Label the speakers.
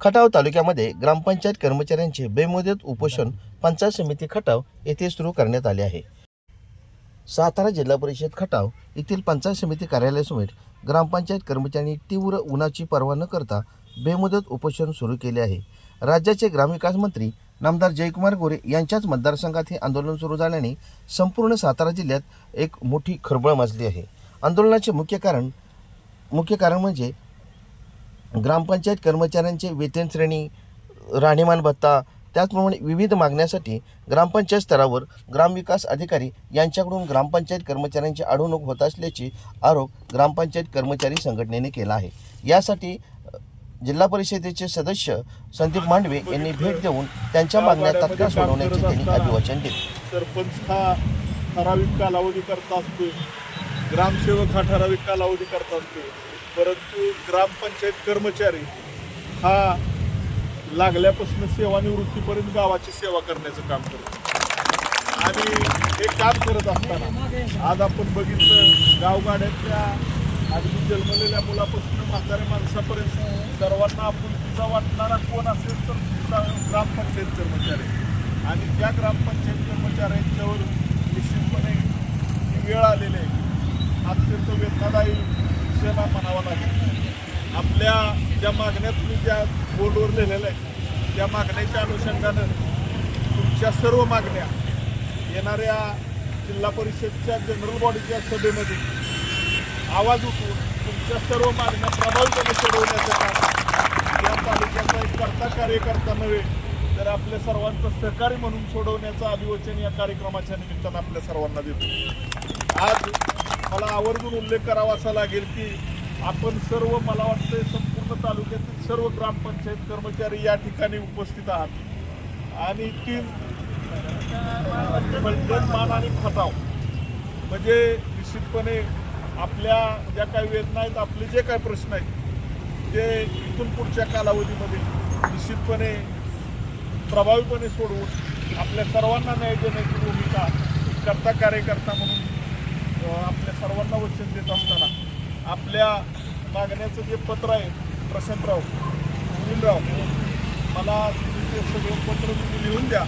Speaker 1: खटाव तालुक्यामध्ये ग्रामपंचायत कर्मचाऱ्यांचे बेमुदत उपोषण पंचायत समिती खटाव येथे सुरू करण्यात आले आहे। सातारा जिल्हा परिषद खटाव येथील पंचायत समिती कार्यालयासमोर ग्रामपंचायत कर्मचाऱ्यांनी तीव्र उन्हाची पर्वा न करता बेमुदत उपोषण सुरू केले आहे। राज्याचे ग्रामविकास मंत्री नामदार जयकुमार गोरे यांच्याच मतदारसंघात हे आंदोलन सुरू झाल्याने संपूर्ण सातारा जिल्ह्यात एक मोठी खळबळ माजली आहे। आंदोलनाचे मुख्य कारण म्हणजे ग्रामपंचायत कर्मचाऱ्यांचे वेतन श्रेणी, राहणीमान भत्ता, त्याचप्रमाणे विविध मागण्यासाठी ग्रामपंचायत स्तरावर ग्रामविकास अधिकारी यांच्याकडून ग्रामपंचायत कर्मचाऱ्यांची अडवणूक होत असल्याचे आरोप ग्रामपंचायत कर्मचारी संघटनेने केला आहे। यासाठी जिल्हा परिषदेचे सदस्य संदीप मांडवे यांनी भेट देऊन त्यांच्या मागण्या तात्काळ सोडवण्याचे त्यांनी अभिवाचन दिले।
Speaker 2: सरपंच हा ठराविक कालावधी करता असतो, ग्रामसेवक हा ठराविक कालावधी करता असतो, परंतु ग्रामपंचायत कर्मचारी हा लागल्यापासून सेवानिवृत्तीपर्यंत गावाची सेवा करण्याचं काम करतो। आणि हे काम करत असताना आज आपण बघितलं गावगाड्यातल्या अगदी जन्मलेल्या मुलापासून म्हाताऱ्या माणसापर्यंत सर्वांना आपुलकीचा वाटणारा कोण असेल तर ग्रामपंचायत कर्मचारी। आणि त्या ग्रामपंचायत कर्मचाऱ्यांच्यावर निश्चितपणे ही वेळ आलेली आहे, अत्यंत वेदनादायी विषयाला म्हणावा लागेल। आपल्या ज्या मागण्या तुम्ही ज्या बोर्डवर लिहिलेल्या आहेत त्या मागण्याच्या अनुषंगानं तुमच्या सर्व मागण्या येणाऱ्या जिल्हा परिषदच्या जनरल बॉडीच्या सभेमध्ये आवाज उठवून तुमच्या सर्व मागण्या प्रभावीपणे सोडवण्याचं काम या तालुक्याचा एक कर्ता कार्यकर्ता नव्हे तर आपल्या सर्वांचं सहकारी म्हणून सोडवण्याचं अभिवचन या कार्यक्रमाच्या निमित्तानं आपल्या सर्वांना देतो। आज मला आवर्जून उल्लेख करावा असा लागेल की आपण सर्व, मला वाटतं संपूर्ण तालुक्यातील सर्व ग्रामपंचायत कर्मचारी या ठिकाणी उपस्थित आहात आणि 3 मान आणि खटाव म्हणजे निश्चितपणे आपल्या ज्या काही वेदना आहेत, आपले जे काही प्रश्न आहेत ते इथून पुढच्या कालावधीमध्ये निश्चितपणे प्रभावीपणे सोडवून आपल्या सर्वांना न्याय देण्याची भूमिका कर्ता कार्यकर्ता म्हणून आपल्या सर्वांना वचन देत असताना आपल्या मागण्याचं जे पत्र आहे प्रशांतराव, मला तुम्ही ते सगळं पत्र तुम्ही लिहून द्या।